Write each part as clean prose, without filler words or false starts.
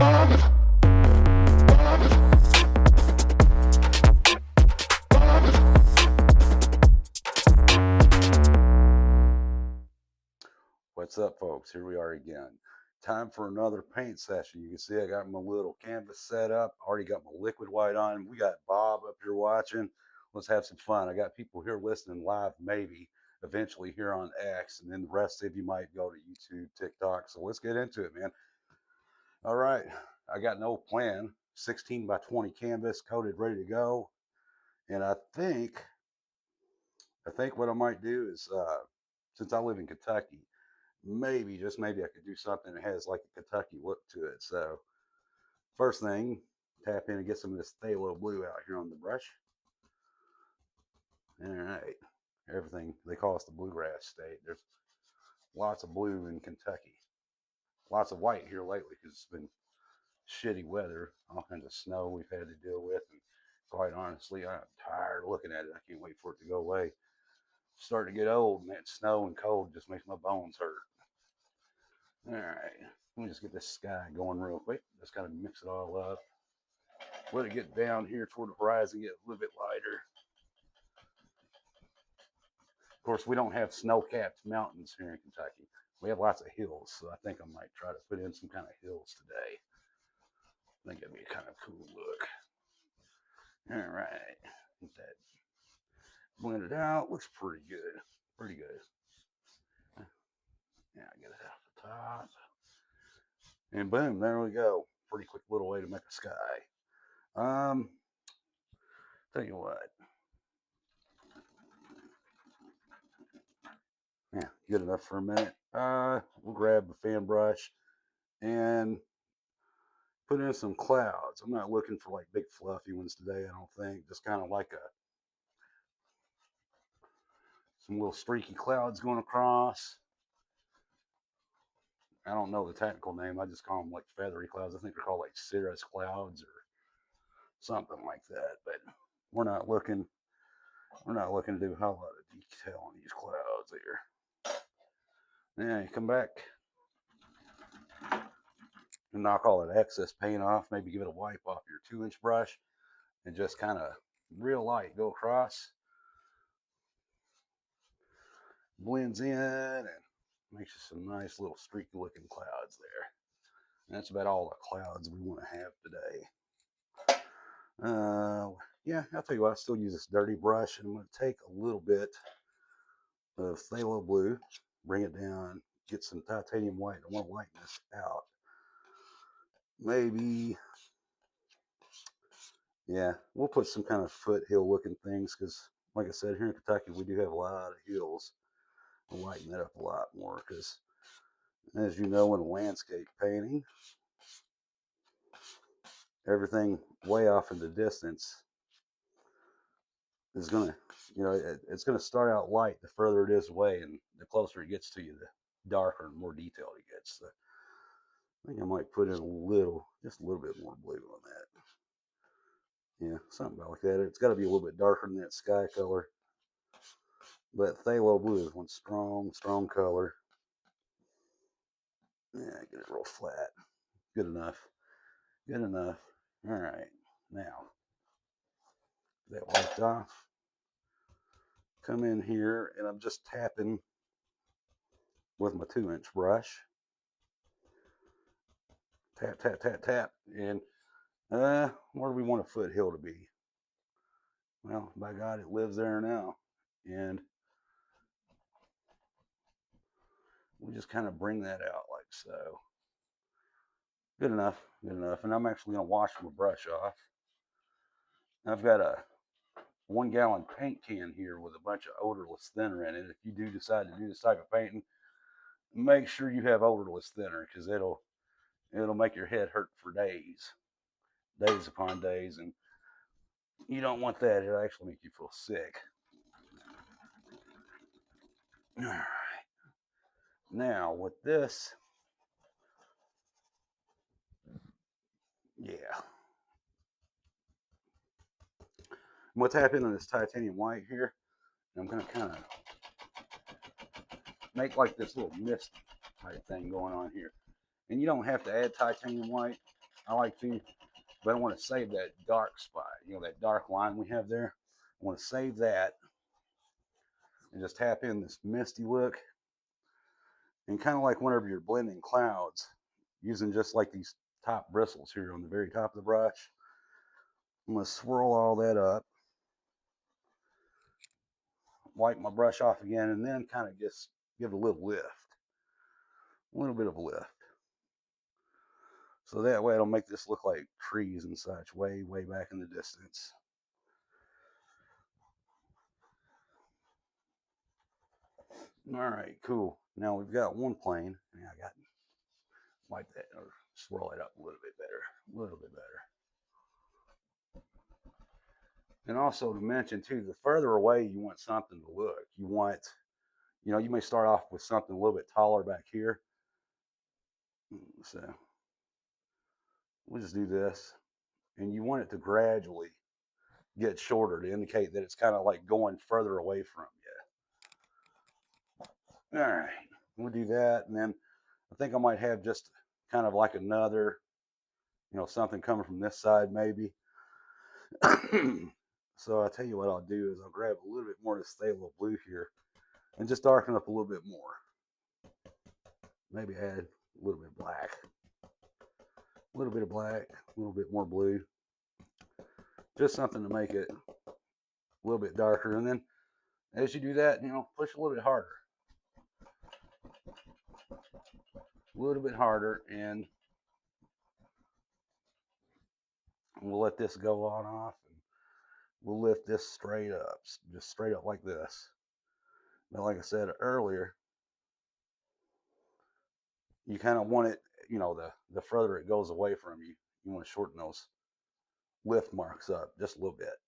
What's up, folks? Here we are again. Time for another paint session. You can see I got my little canvas set up. Already got my liquid white on. We got Bob up here watching. Let's have some fun. I got people here listening live, maybe eventually here on X, and then the rest of you might go to YouTube, TikTok. So let's get into it, man. All right, I got an old plan, 16 by 20 canvas, coated, ready to go. And I think what I might do is, since I live in Kentucky, maybe, just maybe, I could do something that has like a Kentucky look to it. So first thing, tap in and get some of this phthalo blue out here on the brush. All right, everything, they call us the bluegrass state. There's lots of blue in Kentucky, lots of white here lately because it's been shitty weather, all kinds of snow we've had to deal with, and quite honestly, I'm tired of looking at it. I can't wait for it to go away. It's starting to get old, and that snow and cold just makes my bones hurt. All right, let me just get this sky going real quick. Just kind of mix it all up. Let it get down here toward the horizon, get a little bit lighter. Of course, we don't have snow-capped mountains here in Kentucky. We have lots of hills, so I think I might try to put in some kind of hills today. I think that'd be a kind of cool look. All right, get that blended out. Looks pretty good. Pretty good. Yeah, get it out the top. And boom, there we go. Pretty quick little way to make a sky. Tell you what. Yeah, good enough for a minute. We'll grab the fan brush and put in some clouds. I'm not looking for like big fluffy ones today, I don't think. Just kind of like some little streaky clouds going across. I don't know the technical name. I just call them like feathery clouds. I think they're called like cirrus clouds or something like that. But we're not looking to do a whole lot of detail on these clouds here. Now you come back and knock all that excess paint off. Maybe give it a wipe off your 2-inch brush and just kind of real light go across. Blends in and makes you some nice little streaky looking clouds there. And that's about all the clouds we want to have today. Yeah, I'll tell you what, I still use this dirty brush, and I'm going to take a little bit of phthalo blue, bring it down, get some titanium white. I want to lighten this out. Maybe, yeah, we'll put some kind of foothill looking things because, like I said, here in Kentucky, we do have a lot of hills. We'll lighten that up a lot more because, as you know, in landscape painting, everything way off in the distance is going to, it's going to start out light the further it is away, and the closer it gets to you, the darker and more detailed it gets. So I think I might put in just a little bit more blue on that. Yeah, something about like that. It's got to be a little bit darker than that sky color. But phthalo blue is one strong color. Yeah, get it real flat. Good enough. Good enough. All right. Now, that wiped off. Come in here, and I'm just tapping with my 2-inch brush. Tap, tap, tap, tap. And where do we want a foothill to be? Well, by God, it lives there now. And we just kind of bring that out like so. Good enough, good enough. And I'm actually going to wash my brush off. I've got a 1-gallon paint can here with a bunch of odorless thinner in it. If you do decide to do this type of painting, make sure you have odorless thinner because it'll make your head hurt for days upon days, and you don't want that. It'll actually make you feel sick. All right. Now with this, yeah, I'm going to tap in on this titanium white here, and I'm going to kind of make like this little mist type thing going on here. And you don't have to add titanium white. I like to, but I want to save that dark spot. You know, that dark line we have there. I want to save that and just tap in this misty look. And kind of like whenever you're blending clouds, using just like these top bristles here on the very top of the brush, I'm going to swirl all that up, wipe my brush off again, and then kind of just give it a little lift, a little bit of a lift. So that way it'll make this look like trees and such way, way back in the distance. All right, cool. Now we've got one plane. Yeah, I got to wipe that or swirl it up a little bit better, a little bit better. And also to mention too, the further away you want something to look, you want, you know, you may start off with something a little bit taller back here. So we'll just do this. And you want it to gradually get shorter to indicate that it's kind of like going further away from you. All right, we'll do that. And then I think I might have just kind of like another, you know, something coming from this side maybe. So I'll tell you what I'll do is I'll grab a little bit more of this phthalo blue here and just darken up a little bit more. Maybe add a little bit of black, a little bit of black, a little bit more blue. Just something to make it a little bit darker. And then as you do that, you know, push a little bit harder. A little bit harder, and we'll let this go on off, and we'll lift this straight up, just straight up like this. Now, like I said earlier, you kind of want it, you know, the further it goes away from you, you want to shorten those lift marks up just a little bit.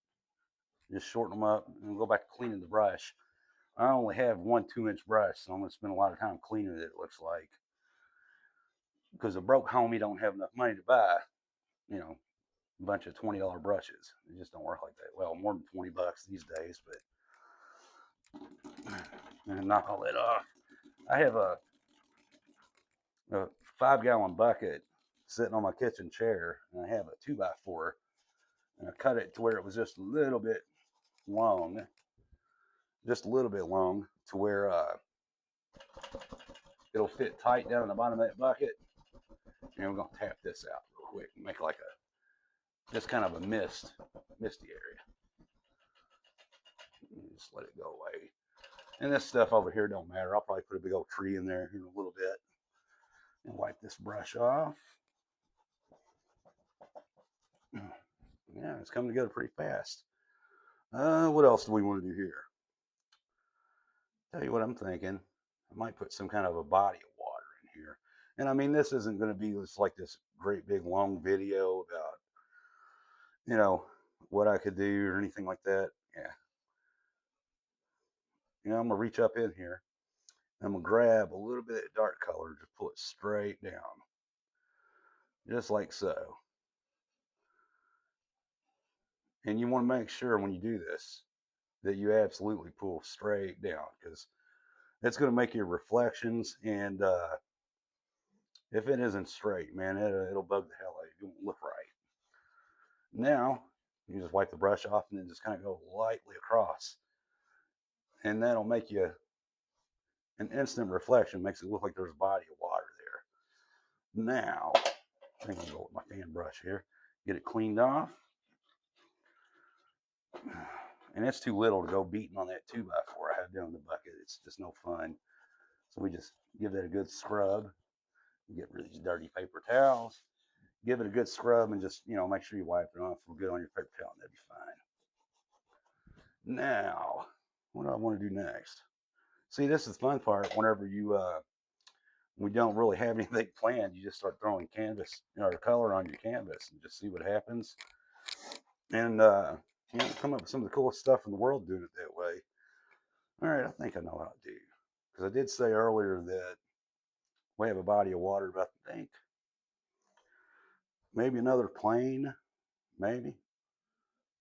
Just shorten them up, and go back to cleaning the brush. I only have one 2-inch brush, so I'm going to spend a lot of time cleaning it, it looks like. Because a broke homie don't have enough money to buy, you know, a bunch of $20 brushes. It just don't work like that. Well, more than 20 bucks these days, but and knock all that off. I have a 5-gallon bucket sitting on my kitchen chair, and I have a 2x4, and I cut it to where it was just a little bit long, to where it'll fit tight down in the bottom of that bucket. And we're gonna tap this out real quick and make like a just kind of a misty area. Just let it go away. And this stuff over here don't matter. I'll probably put a big old tree in there in a little bit and wipe this brush off. Yeah, it's coming together pretty fast. What else do we want to do here? Tell you what I'm thinking. I might put some kind of a body of water in here. And I mean, this isn't going to be just like this great big long video about, you know, what I could do or anything like that. Yeah. You know, I'm going to reach up in here. I'm going to grab a little bit of dark color, just pull it straight down. Just like so. And you want to make sure when you do this that you absolutely pull straight down, because it's going to make your reflections, and if it isn't straight, man, it'll bug the hell out of you. It won't look right. Now, you just wipe the brush off and then just kind of go lightly across. And that'll make you an instant reflection, makes it look like there's a body of water there. Now, I think I'll go with my fan brush here, get it cleaned off. And it's too little to go beating on that 2x4 I have down in the bucket. It's just no fun. So we just give that a good scrub. Get rid of these dirty paper towels. Give it a good scrub and just, you know, make sure you wipe it off real good on your paper towel, and that'd be fine. Now, what do I want to do next? See, this is the fun part. Whenever we don't really have anything planned, you just start throwing canvas, you know, or color on your canvas and just see what happens. And, you know, come up with some of the coolest stuff in the world doing it that way. All right, I think I know how to do. Because I did say earlier that we have a body of water, but I think maybe another plane, maybe.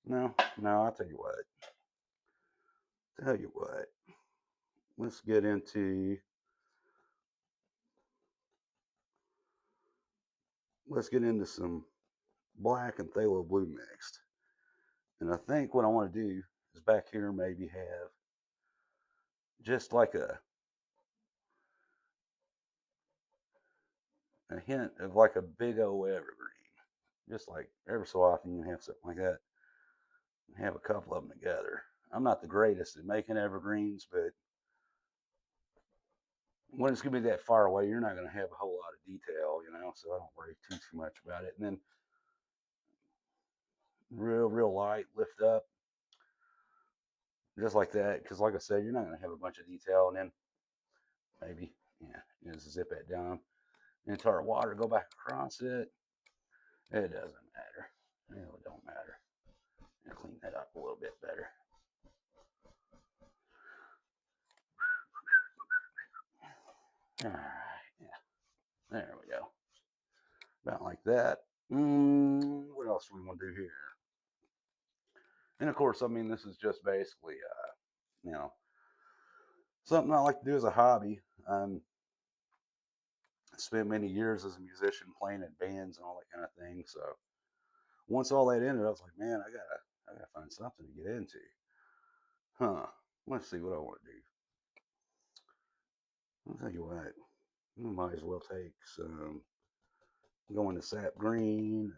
No, I'll tell you what. Let's get into let's get into some black and phthalo blue mixed. And I think what I want to do is back here maybe have just like a hint of like a big old evergreen. Just like every so often you have something like that. And have a couple of them together. I'm not the greatest at making evergreens, but when it's gonna be that far away, you're not gonna have a whole lot of detail, so I don't worry too much about it. And then real light, lift up, just like that. Because like I said, you're not gonna have a bunch of detail, and then maybe, just zip it down into our water, go back across it. It doesn't matter. It don't matter. I'll clean that up a little bit better. All right, yeah, there we go. About like that. What else do we want to do here? And of course, I mean, this is just basically, you know, something I like to do as a hobby. I spent many years as a musician playing in bands and all that kind of thing. So once all that ended, I was like, man, I gotta find something to get into. Huh? Let's see what I want to do. I'll tell you what, I might as well take some, go into sap green,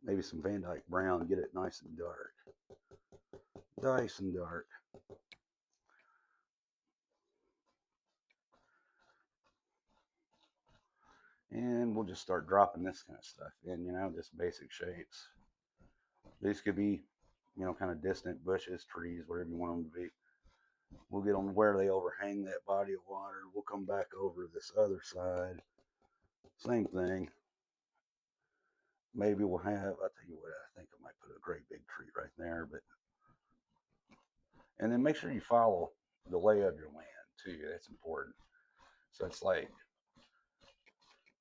maybe some Van Dyke brown, get it nice and dark, nice and dark. And we'll just start dropping this kind of stuff in, just basic shapes. These could be, kind of distant bushes, trees, whatever you want them to be. We'll get them where they overhang that body of water. We'll come back over this other side. Same thing. Maybe we'll have, I'll tell you what, I think I might put a great big tree right there. And then make sure you follow the lay of your land too. That's important. So it's like,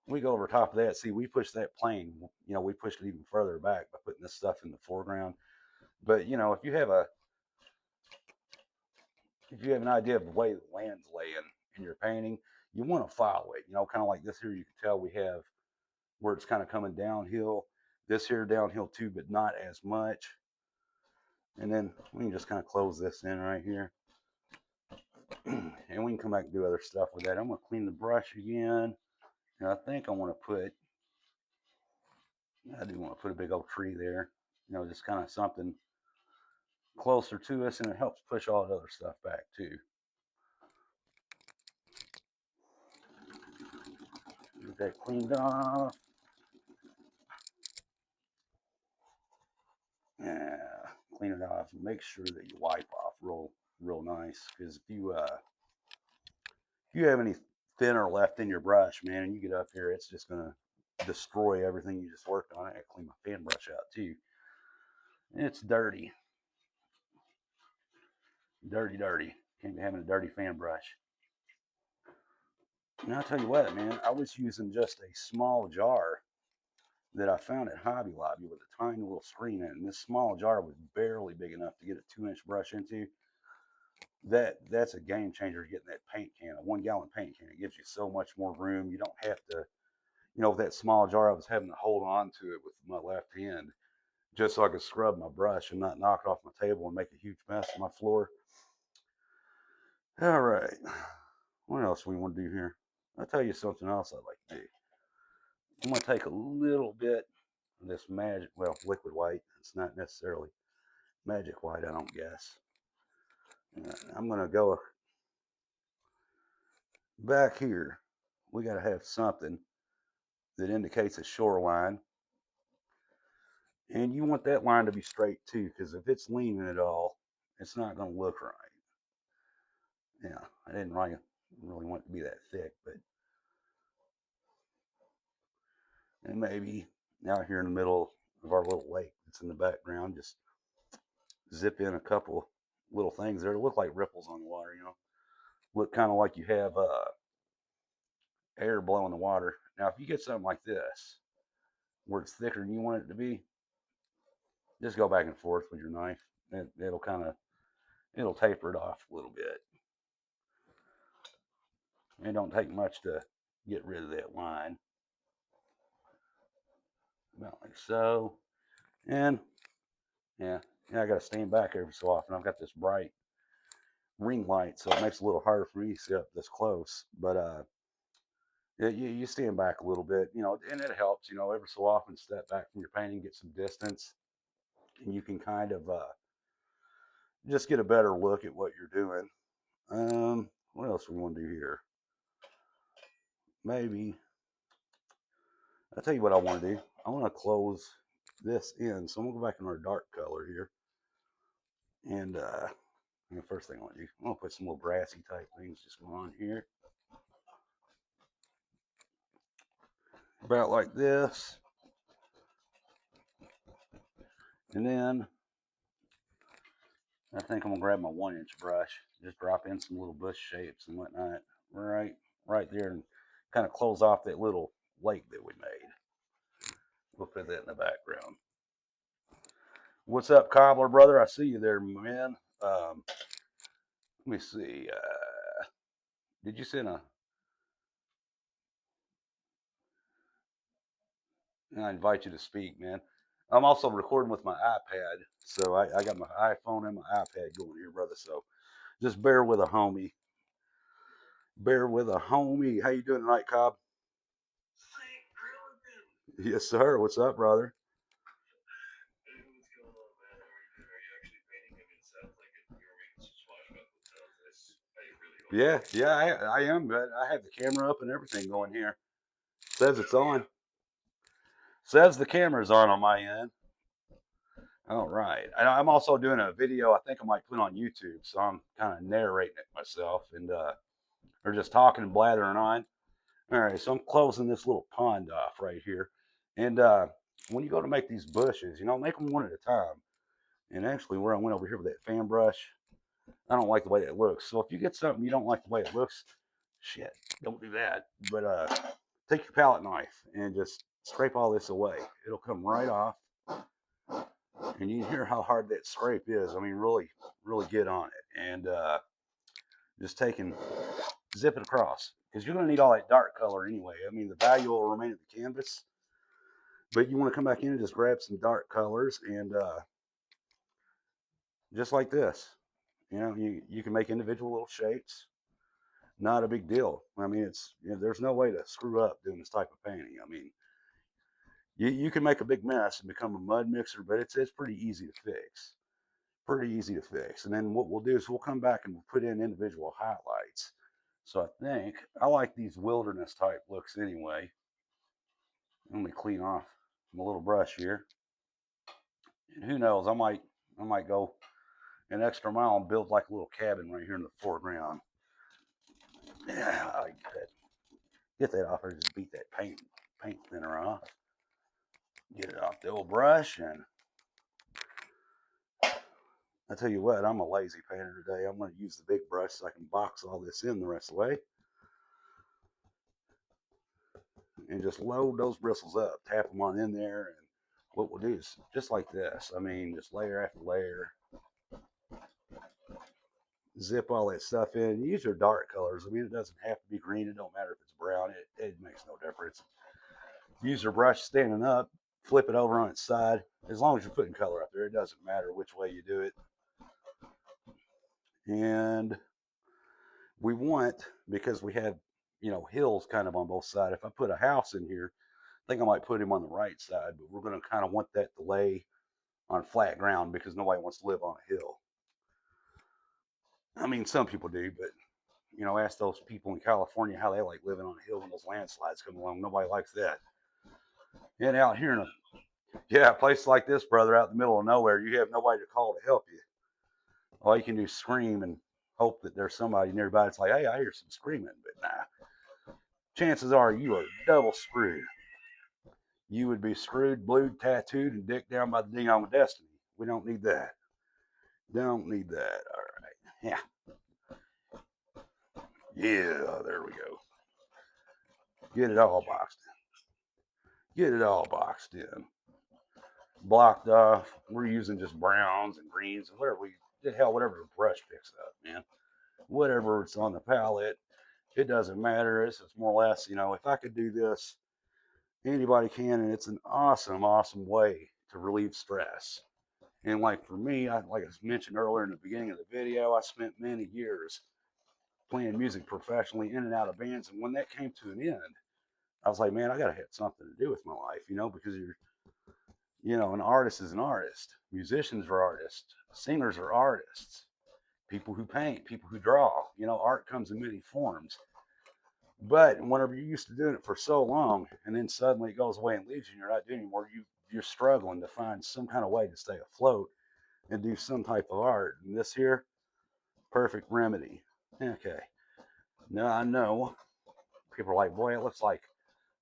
we go over top of that. See, we pushed that plane, we pushed it even further back by putting this stuff in the foreground. But, if you have an idea of the way the land's laying in your painting, you want to follow it. Kind of like this here, you can tell we have where it's kind of coming downhill. This here downhill too, but not as much. And then we can just kind of close this in right here. And we can come back and do other stuff with that. I'm going to clean the brush again. And I think I want to put, I do want to put a big old tree there. Just kind of something closer to us, and it helps push all the other stuff back too. Get that cleaned off. Yeah, clean it off. Make sure that you wipe off real nice, because if you have any thinner left in your brush, man, and you get up here, it's just gonna destroy everything you just worked on. I gotta clean my fan brush out too. It's dirty, dirty. Can't be having a dirty fan brush. And I'll tell you what, man, I was using just a small jar that I found at Hobby Lobby with a tiny little screen in it. And this small jar was barely big enough to get a 2-inch brush into. That's a game changer, getting that paint can, a 1-gallon paint can. It gives you so much more room. You don't have to, with that small jar, I was having to hold on to it with my left hand just so I could scrub my brush and not knock it off my table and make a huge mess on my floor. All right. What else do we want to do here? I'll tell you something else I'd like to do. I'm going to take a little bit of this liquid white. It's not necessarily magic white, I don't guess. I'm going to go back here. We got to have something that indicates a shoreline. And you want that line to be straight too, because if it's leaning at all, it's not going to look right. Yeah, I didn't really want it to be that thick, but and maybe out here in the middle of our little lake that's in the background, just zip in a couple little things there to look like ripples on the water, look kind of like you have air blowing the water. Now, if you get something like this, where it's thicker than you want it to be, just go back and forth with your knife. It'll taper it off a little bit. It don't take much to get rid of that line. about like so. And yeah, I got to stand back every so often. I've got this bright ring light, so it makes it a little harder for me to see up this close. But you stand back a little bit, and it helps, every so often step back from your painting, get some distance, and you can kind of just get a better look at what you're doing. What else we want to do here? Maybe I'll tell you what I want to do. I want to close this in, so I'm gonna go back in our dark color here, and the first thing I want to do, I'm gonna put some little brassy type things just going on here, about like this, and then I think I'm gonna grab my 1-inch brush, just drop in some little bush shapes and whatnot, right there, and kind of close off that little lake that we made. We'll put that in the background. What's up, Cobbler brother? I see you there, man. Let me see. Did you send a? I invite you to speak, man. I'm also recording with my iPad, so I got my iPhone and my iPad going here, brother. So just bear with a homie. Bear with a homie. How you doing tonight, Cobb? Yes, sir. What's up, brother? Yeah, I am, but I have the camera up and everything going here. Says it's on. Says the camera's on my end. All right. I'm also doing a video I think I might put on YouTube, so I'm kind of narrating it myself and or just talking and blathering on. All right, so I'm closing this little pond off right here. And when you go to make these bushes, make them one at a time. And actually, where I went over here with that fan brush, I don't like the way it looks. So if you get something you don't like the way it looks, shit, don't do that. But take your palette knife and just scrape all this away. It'll come right off. And you can hear how hard that scrape is. I mean, really, really get on it. And just zip it across. Because you're going to need all that dark color anyway. I mean, the value will remain at the canvas. But you want to come back in and just grab some dark colors and just like this. You can make individual little shapes. Not a big deal. I mean, there's no way to screw up doing this type of painting. I mean, you can make a big mess and become a mud mixer, but it's pretty easy to fix. Pretty easy to fix. And then what we'll do is we'll come back and we'll put in individual highlights. So I think I like these wilderness type looks anyway. Let me clean off my little brush here. And who knows, I might go an extra mile and build like a little cabin right here in the foreground. Yeah, I like that. Get that off or just beat that paint thinner off. Get it off the old brush, and I tell you what, I'm a lazy painter today. I'm going to use the big brush so I can box all this in the rest of the way. And just load those bristles up, tap them on in there, and what we'll do is just like this. I mean, just layer after layer, zip all that stuff in. Use your dark colors. I mean, it doesn't have to be green. It don't matter if it's brown. It makes no difference. Use your brush standing up, flip it over on its side. As long as you're putting color up there, it doesn't matter which way you do it. And we want, because we have, hills kind of on both sides. If I put a house in here, I think I might put him on the right side, but we're going to kind of want that to lay on flat ground because nobody wants to live on a hill. I mean, some people do, but ask those people in California how they like living on a hill when those landslides come along. Nobody likes that. And out here in a place like this, brother, out in the middle of nowhere, you have nobody to call to help you. All you can do is scream and hope that there's somebody nearby that's like, hey, I hear some screaming, but nah. Chances are you are double screwed. You would be screwed, blued, tattooed, and dicked down by the ding on destiny. We don't need that. Don't need that. All right. Yeah. Yeah, there we go. Get it all boxed in. Get it all boxed in. Blocked off. We're using just browns and greens and whatever whatever the brush picks up, man. Whatever it's on the palette, it doesn't matter. It's more or less, if I could do this Anybody can, and it's an awesome, awesome way to relieve stress. And like for me, like I mentioned earlier in the beginning of the video, I spent many years playing music professionally in and out of bands. And when that came to an end, I was like, man, I got to have something to do with my life, because an artist is an artist. Musicians are artists. Singers are artists. People who paint, people who draw. Art comes in many forms. But whenever you're used to doing it for so long, and then suddenly it goes away and leaves you, and you're not doing it anymore, you're struggling to find some kind of way to stay afloat and do some type of art. And this here, perfect remedy. Okay. Now I know people are like, boy, it looks like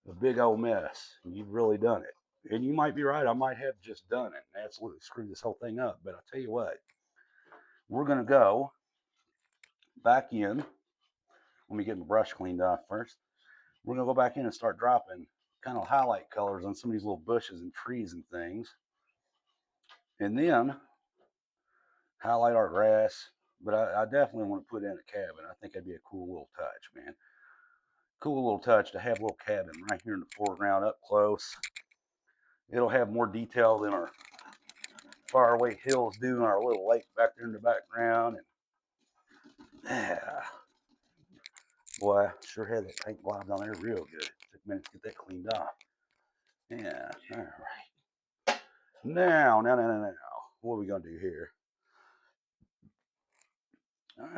a big old mess. You've really done it. And you might be right. I might have just done it and absolutely screwed this whole thing up. But I'll tell you what, we're going to go back in. Let me get my brush cleaned off first. We're going to go back in and start dropping kind of highlight colors on some of these little bushes and trees and things. And then highlight our grass. But I definitely want to put in a cabin. I think that'd be a cool little touch, man. Cool little touch to have a little cabin right here in the foreground up close. It'll have more detail than our faraway hills do, and our little lake back there in the background. And yeah, boy, I sure had that paint blob on there real good. Took a minute to get that cleaned off. Yeah, all right. Now, what are we gonna do here?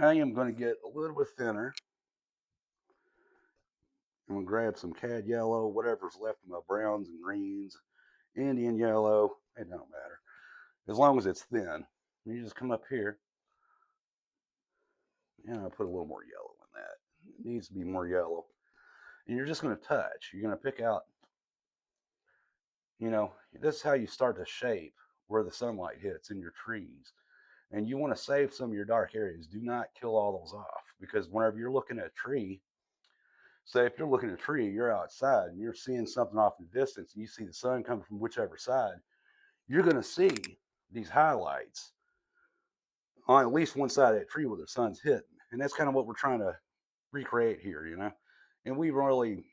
I am gonna get a little bit thinner. I'm gonna grab some cad yellow, whatever's left of my browns and greens, Indian yellow. It don't matter as long as it's thin. You just come up here. And I'll put a little more yellow in that. It needs to be more yellow. And you're just going to touch. You're going to pick out, this is how you start to shape where the sunlight hits in your trees. And you want to save some of your dark areas. Do not kill all those off, because whenever you're looking at a tree, say if you're looking at a tree, you're outside and you're seeing something off in the distance and you see the sun coming from whichever side, you're going to see these highlights on at least one side of that tree where the sun's hitting. And that's kind of what we're trying to recreate here. And we really,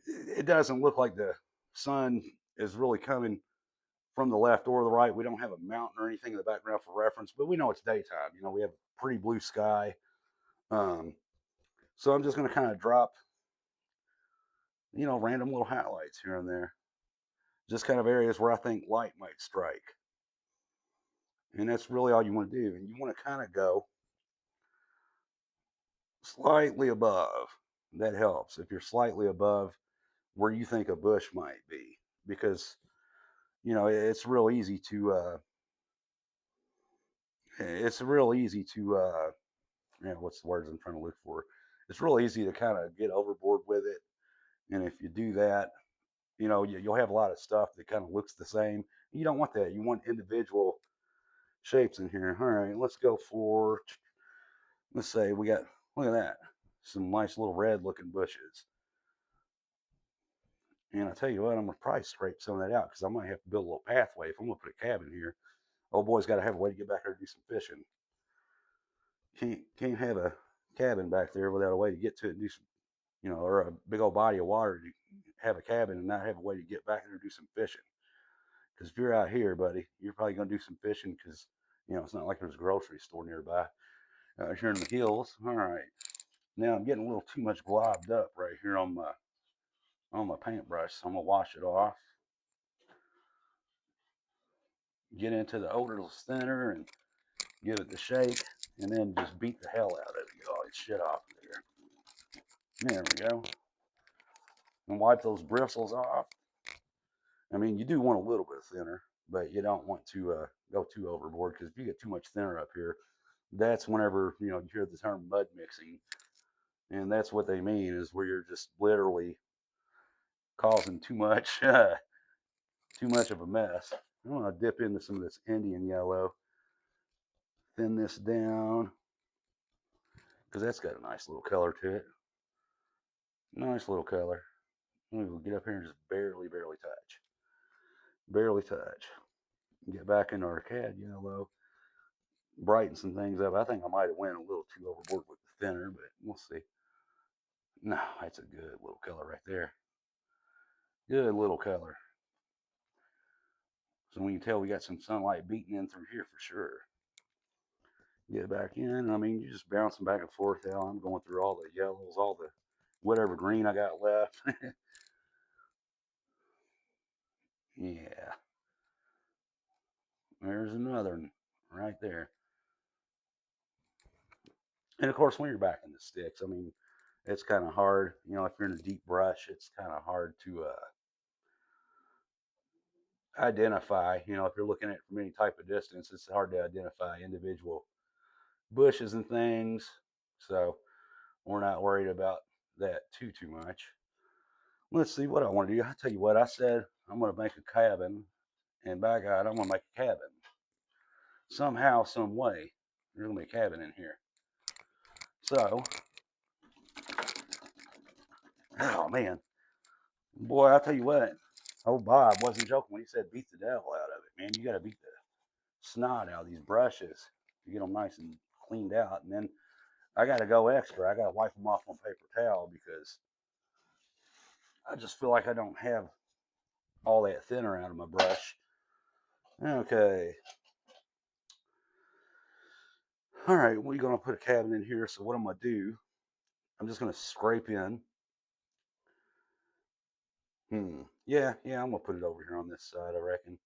it doesn't look like the sun is really coming from the left or the right. We don't have a mountain or anything in the background for reference, but we know it's daytime. We have pretty blue sky. Um, so I'm just going to kind of drop, random little highlights here and there, just kind of areas where I think light might strike. And that's really all you want to do. And you want to kind of go slightly above. That helps if you're slightly above where you think a bush might be, because it's real easy to what's the words I'm trying to look for? It's real easy to kind of get overboard with it, and if you do that, you'll have a lot of stuff that kind of looks the same. You don't want that. You want individual shapes in here. All right, let's go for, let's say we got, look at that, some nice little red looking bushes. And I tell you what, I'm gonna probably scrape some of that out because I might have to build a little pathway if I'm gonna put a cabin here. Old boy's got to have a way to get back there to do some fishing. Can't have a cabin back there without a way to get to it and do some, or a big old body of water to have a cabin and not have a way to get back there and do some fishing. Because if you're out here, buddy, you're probably gonna do some fishing because it's not like there's a grocery store nearby. Here in the hills. All right. Now I'm getting a little too much globbed up right here on my paintbrush, so I'm gonna wash it off. Get into the odorless thinner and give it the shake, and then just beat the hell out of it. Get all that shit off there. There we go. And wipe those bristles off. I mean, you do want a little bit thinner, but you don't want to go too overboard, because if you get too much thinner up here, that's whenever you hear the term mud mixing, and that's what they mean, is where you're just literally causing too much of a mess. I want to dip into some of this Indian yellow, thin this down, because that's got a nice little color to it. Nice little color. We'll get up here and just barely touch. Barely touch. Get back into our cad yellow. Brighten some things up. I think I might have went a little too overboard with the thinner, but we'll see. No, that's a good little color right there. Good little color. So we can tell we got some sunlight beating in through here for sure. Get back in. I mean, you just bouncing back and forth. Hell, I'm going through all the yellows, all the whatever green I got left. Yeah, there's another one right there. And of course, when you're back in the sticks, I mean, it's kind of hard. You know, if you're in a deep brush, it's kind of hard to identify. You know, if you're looking at it from any type of distance, it's hard to identify individual bushes and things. So we're not worried about that too much. Let's see what I want to do. I tell you what, I said I'm going to make a cabin, and by God, I'm going to make a cabin somehow, some way. There's going to be a cabin in here. So, oh man, boy, I tell you what, old Bob wasn't joking when he said beat the devil out of it, man. You got to beat the snot out of these brushes to get them nice and cleaned out, and then I got to go extra. I got to wipe them off on paper towel because I just feel like I don't have all that thinner out of my brush. Okay. All right, we're going to put a cabin in here. So what I'm going to do, I'm just going to scrape in. Yeah, I'm going to put it over here on this side, I reckon.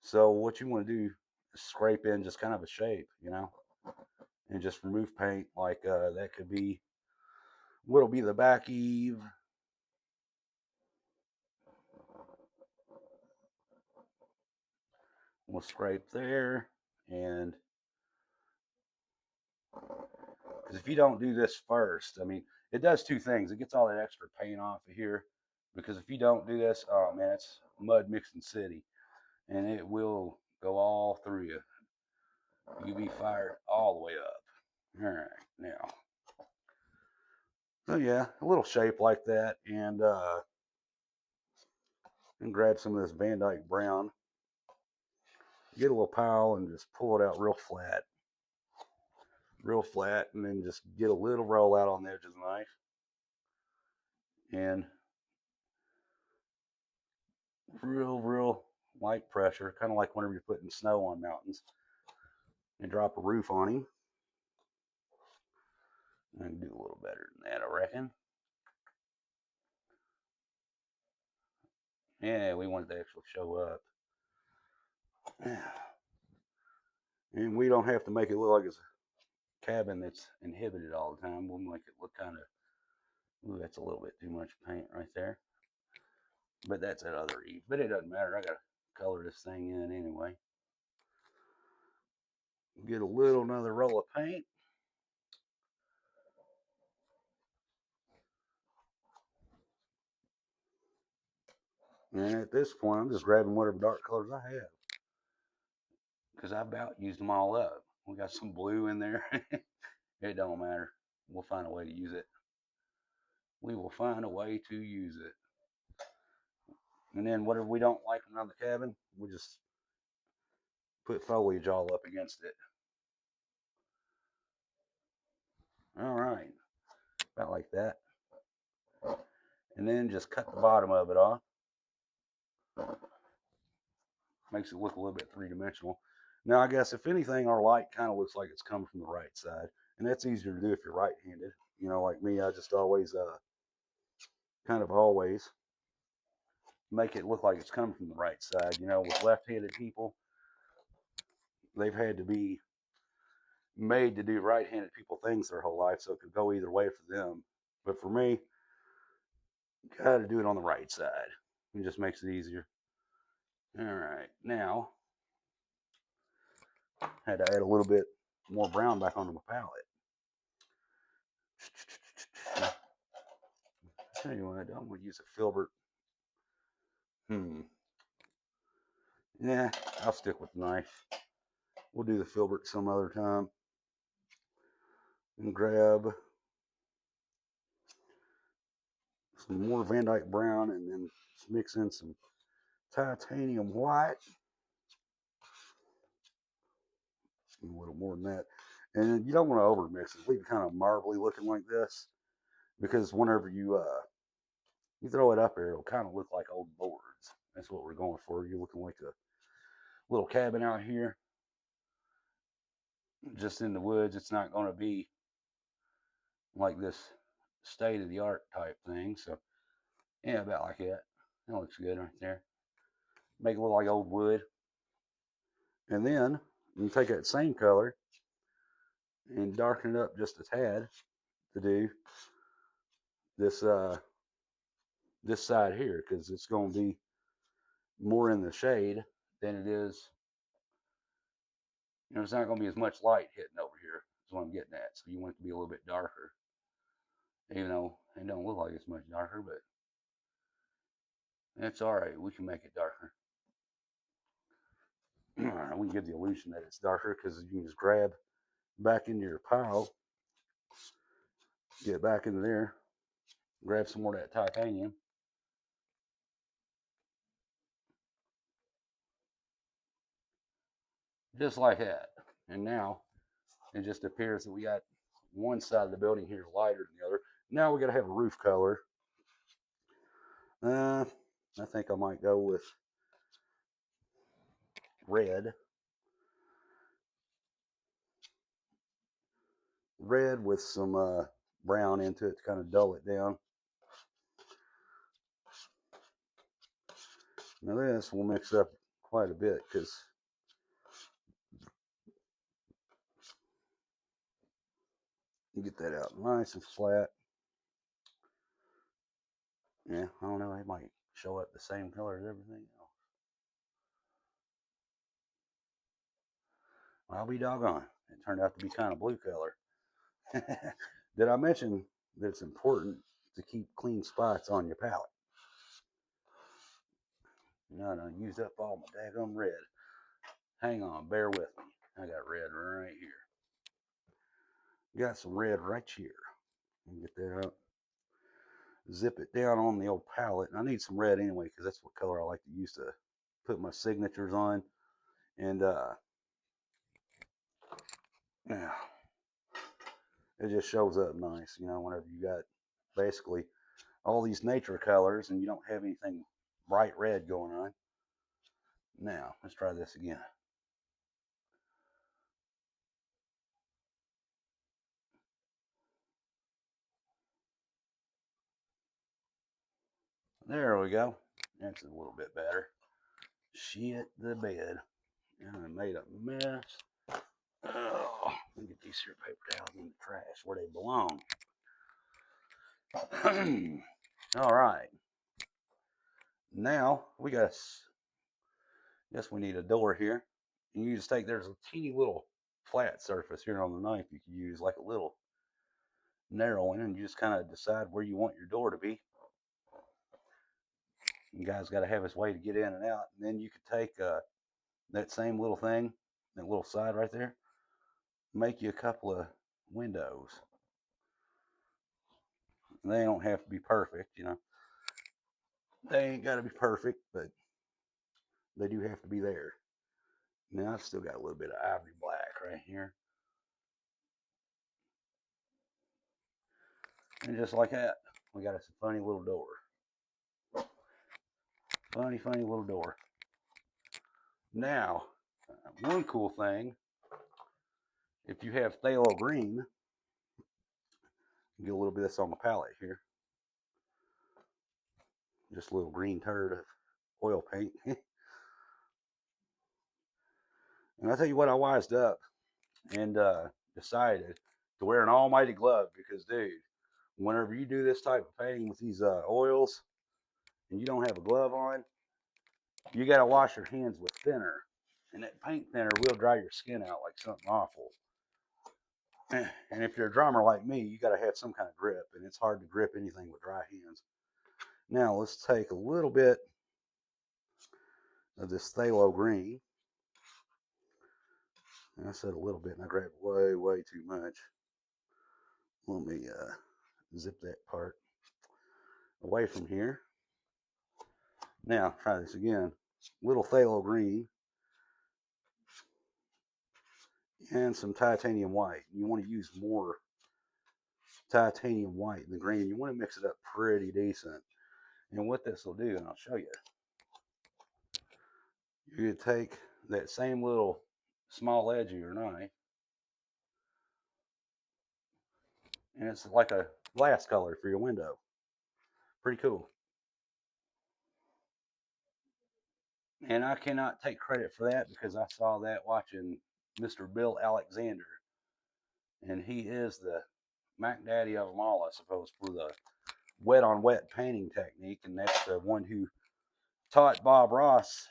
So what you want to do is scrape in just kind of a shape, you know, and just remove paint. Like that could be, what'll be the back eave. We'll scrape there. And because if you don't do this first, I mean, it does two things. It gets all that extra paint off of here. Because if you don't do this, oh man, it's mud mixing city. And it will go all through you. You'll be fired all the way up. All right, now. So yeah, a little shape like that, and grab some of this Van Dyke brown. Get a little pile and just pull it out real flat, and then just get a little roll out on the edge of the knife, and real light pressure, kind of like whenever you're putting snow on mountains, and drop a roof on him. I can do a little better than that, I reckon. Yeah, we want it to actually show up. And we don't have to make it look like it's a cabin that's inhibited all the time. We'll make it look kind of, ooh, that's a little bit too much paint right there. But that's that other eve. But it doesn't matter. I got to color this thing in anyway. Get a little another roll of paint. And at this point, I'm just grabbing whatever dark colors I have. Because I about used them all up. We got some blue in there. It don't matter. We'll find a way to use it. We will find a way to use it. And then whatever we don't like around the cabin, we just put foliage all up against it. All right. About like that. And then just cut the bottom of it off. Makes it look a little bit three-dimensional. Now, I guess if anything, our light kind of looks like it's coming from the right side, and that's easier to do if you're right-handed. You know, like me, I just always, kind of always make it look like it's coming from the right side. You know, with left-handed people, they've had to be made to do right-handed people things their whole life, so it could go either way for them. But for me, got to do it on the right side. It just makes it easier. All right, now had to add a little bit more brown back onto my palette. Tell you what, I'm gonna use a filbert. Yeah, I'll stick with the knife. We'll do the filbert some other time. And grab some more Van Dyke brown, and then mix in some titanium white. A little more than that. And you don't want to over mix it. Leave it kind of marbly looking like this, because whenever you You throw it up there, it'll kind of look like old boards. That's what we're going for. You're looking like a little cabin out here, just in the woods. It's not going to be like this state of the art type thing. So yeah, about like that. That looks good right there. Make it look like old wood. And then you take that same color and darken it up just a tad to do this this side here, because it's going to be more in the shade than it is. You know, it's not going to be as much light hitting over here. That's what I'm getting at. So you want it to be a little bit darker, even though it don't look like it's much darker, but it's all right. We can make it darker. All right, we can give the illusion that it's darker because you can just grab back into your pile, get back into there, grab some more of that titanium. Just like that. And now it just appears that we got one side of the building here lighter than the other. Now we got to have a roof color. I think I might go with red. Red with some brown into it to kind of dull it down. Now this will mix up quite a bit because you get that out nice and flat. Yeah, I don't know, it might show up the same color as everything else. I'll be doggone. It turned out to be kind of blue color. Did I mention that it's important to keep clean spots on your palette? No, no, used up all my daggum red. Hang on, bear with me. I got red right here. Got some red right here. Get that out. Zip it down on the old palette. And I need some red anyway because that's what color I like to use to put my signatures on. And yeah, it just shows up nice, you know, whenever you got basically all these nature colors and you don't have anything bright red going on. Now, let's try this again. There we go. That's a little bit better. Shit the bed. And I made a mess. Oh, let me get these here paper towels in the trash where they belong. All right. Now we got, guess we need a door here. And you just take, there's a teeny little flat surface here on the knife you can use, like a little narrowing, and you just kind of decide where you want your door to be. You guys got to have his way to get in and out. And then you could take that same little thing, that little side right there, make you a couple of windows. They don't have to be perfect, you know. They ain't got to be perfect, but they do have to be there. Now I've still got a little bit of ivory black right here. And just like that, we got us a funny little door. Funny, funny little door. Now, one cool thing, if you have phthalo green, get a little bit of this on my palette here. Just a little green turd of oil paint. And I tell you what, I wised up and decided to wear an almighty glove because, dude, whenever you do this type of painting with these oils and you don't have a glove on, you got to wash your hands with thinner. And that paint thinner will dry your skin out like something awful. And if you're a drummer like me, you got to have some kind of grip, and it's hard to grip anything with dry hands. Now let's take a little bit of this phthalo green. And I said a little bit, and I grabbed way, way too much. Let me zip that part away from here. Now, try this again. Little phthalo green and some titanium white. You want to use more titanium white than green. You want to mix it up pretty decent. And what this will do, and I'll show you, you take that same little small edge of your knife, and it's like a glass color for your window. Pretty cool. And I cannot take credit for that because I saw that watching Mr. Bill Alexander, and he is the Mac Daddy of them all, I suppose, for the wet on wet painting technique, and that's the one who taught Bob Ross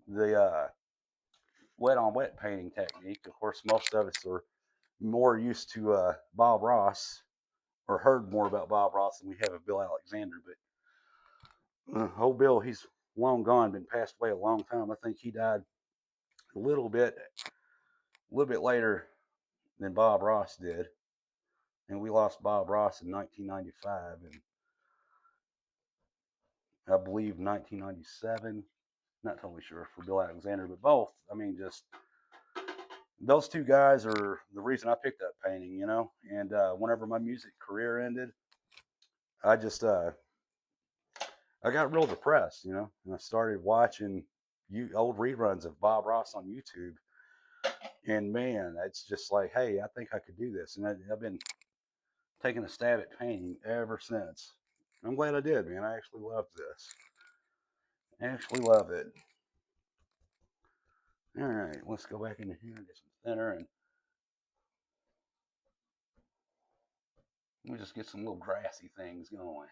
the wet on wet painting technique. Of course, most of us are more used to Bob Ross or heard more about Bob Ross than we have of Bill Alexander. But old Bill, he's long gone, been passed away a long time. I think he died a little bit later than Bob Ross did, and we lost Bob Ross in 1995, and I believe 1997. Not totally sure for Bill Alexander, but both. I mean, just those two guys are the reason I picked up painting, you know. And whenever my music career ended, I just I got real depressed, you know, and I started watching old reruns of Bob Ross on YouTube. And man, it's just like, hey, I think I could do this, and I've been taking a stab at painting ever since. I'm glad I did, man. I actually love this. I actually love it. All right, let's go back into here and get some thinner, and we just get some little grassy things going.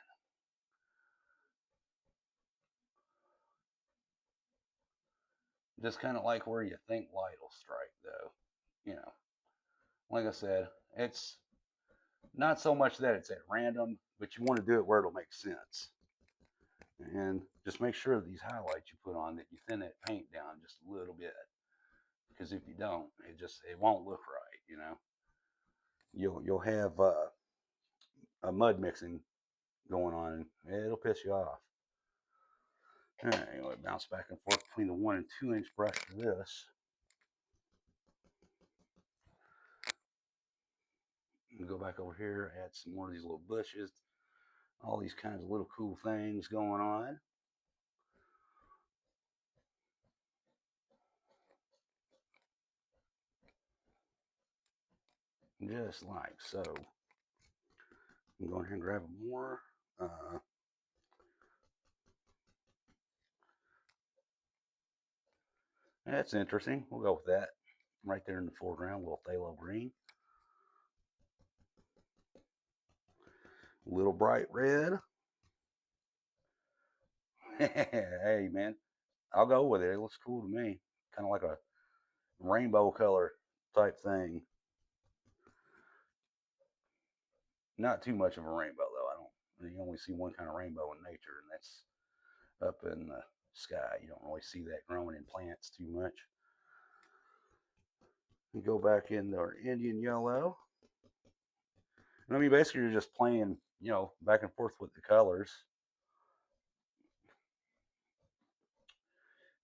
Just kind of like where you think light will strike, though. You know, like I said, it's not so much that it's at random, but you want to do it where it'll make sense. And just make sure that these highlights you put on that you thin that paint down just a little bit, because if you don't, it won't look right. You know, you'll have a mud mixing going on, and it'll piss you off. All right, anyway, bounce back and forth between the 1 and 2 inch brush for this. And go back over here, add some more of these little bushes, all these kinds of little cool things going on. Just like so. I'm going here and grab more. That's interesting. We'll go with that. Right there in the foreground, little phthalo green. Little bright red. Hey, man, I'll go with it. It looks cool to me. Kind of like a rainbow color type thing. Not too much of a rainbow, though. I don't. You only see one kind of rainbow in nature, and that's up in the sky. You don't really see that growing in plants too much. We go back into our Indian yellow. And I mean, basically, you're just playing, you know, back and forth with the colors.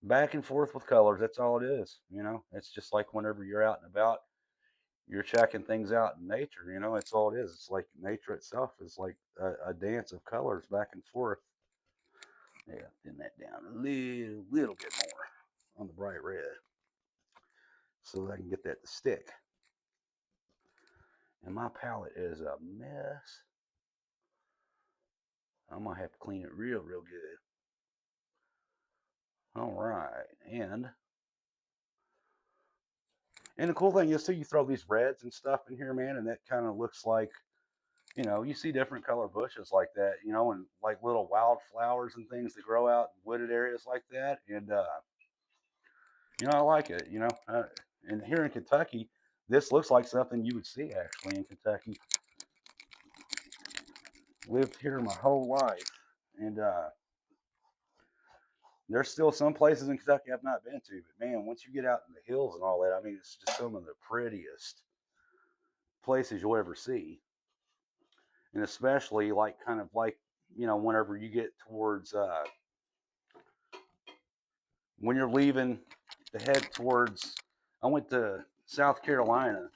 Back and forth with colors. That's all it is. You know, it's just like whenever you're out and about, you're checking things out in nature. You know, it's all it is. It's like nature itself is like a dance of colors back and forth. Yeah, thin that down a little bit more on the bright red so that I can get that to stick. And my palette is a mess. I'm gonna have to clean it real good. All right, and the cool thing is too, you throw these reds and stuff in here, man, and that kind of looks like, you know, you see different color bushes like that, you know, and like little wildflowers and things that grow out in wooded areas like that, and you know, I like it, you know, and here in Kentucky, this looks like something you would see actually in Kentucky. Lived here my whole life, and there's still some places in Kentucky I've not been to, but man, once you get out in the hills and all that, I mean, it's just some of the prettiest places you'll ever see. And especially like kind of like, you know, whenever you get towards when you're leaving to head towards, I went to South Carolina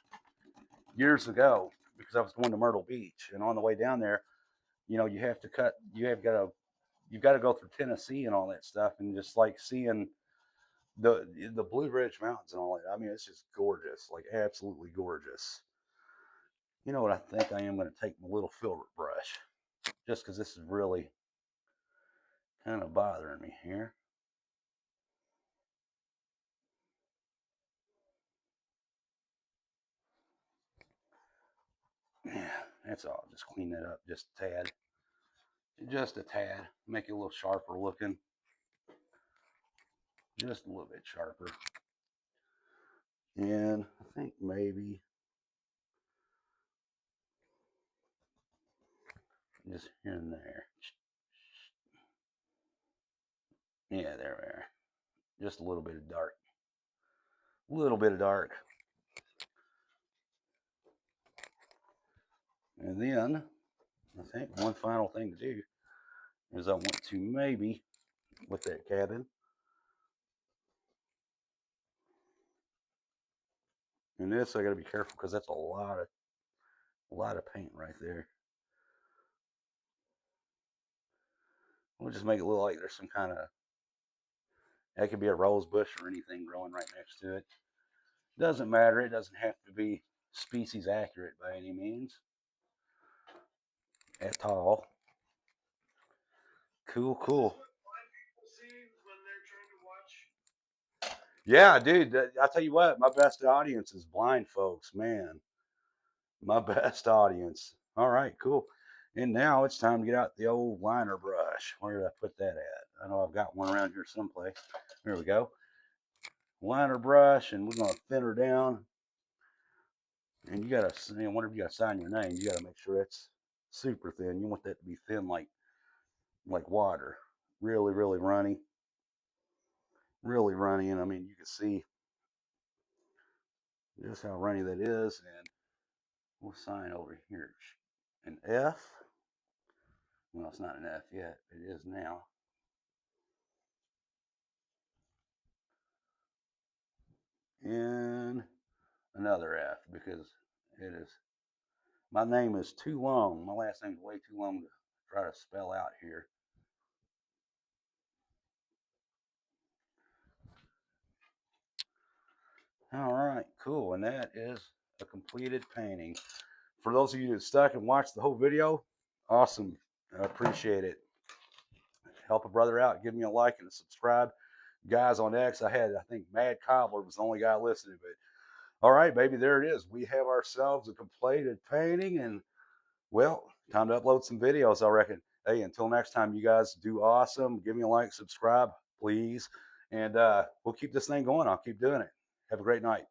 years ago because I was going to Myrtle Beach, and on the way down there, you know, you have got to you've got to go through Tennessee and all that stuff, and just like seeing the Blue Ridge Mountains and all that. I mean, it's just gorgeous, like absolutely gorgeous. You know what I think I am going to take my little filbert brush, just because this is really kind of bothering me here. Yeah, that's all. Just clean that up just a tad. Just a tad. Make it a little sharper looking. Just a little bit sharper. And I think maybe just here and there. Yeah, there we are. Just a little bit of dark. A little bit of dark. And then I think one final thing to do is I want to maybe with that cabin. And this I got to be careful because that's a lot of paint right there. We'll just make it look like there's some kind of, that could be a rose bush or anything growing right next to it. Doesn't matter. It doesn't have to be species accurate by any means at all. Cool, cool. Yeah, dude. I tell you what, my best audience is blind folks, man. My best audience. All right, cool. And now it's time to get out the old liner brush. Where did I put that at? I know I've got one around here someplace. There we go. Liner brush, and we're gonna thin her down. And you gotta, whenever you gotta sign your name, you gotta make sure it's super thin. You want that to be thin like water. Really, really runny. Really runny. And I mean, you can see just how runny that is. And we'll sign over here an F. Well, it's not an F yet. It is now. And another F because it is, my name is too long. My last name is way too long to try to spell out here. All right, cool. And that is a completed painting. For those of you that stuck and watched the whole video, awesome. I appreciate it. Help a brother out. Give me a like and a subscribe. Guys on X, I think Mad Cobbler was the only guy listening. But all right, baby, there it is. We have ourselves a completed painting, and well, time to upload some videos, I reckon. Hey, until next time, you guys do awesome. Give me a like, subscribe, please. And we'll keep this thing going. I'll keep doing it. Have a great night.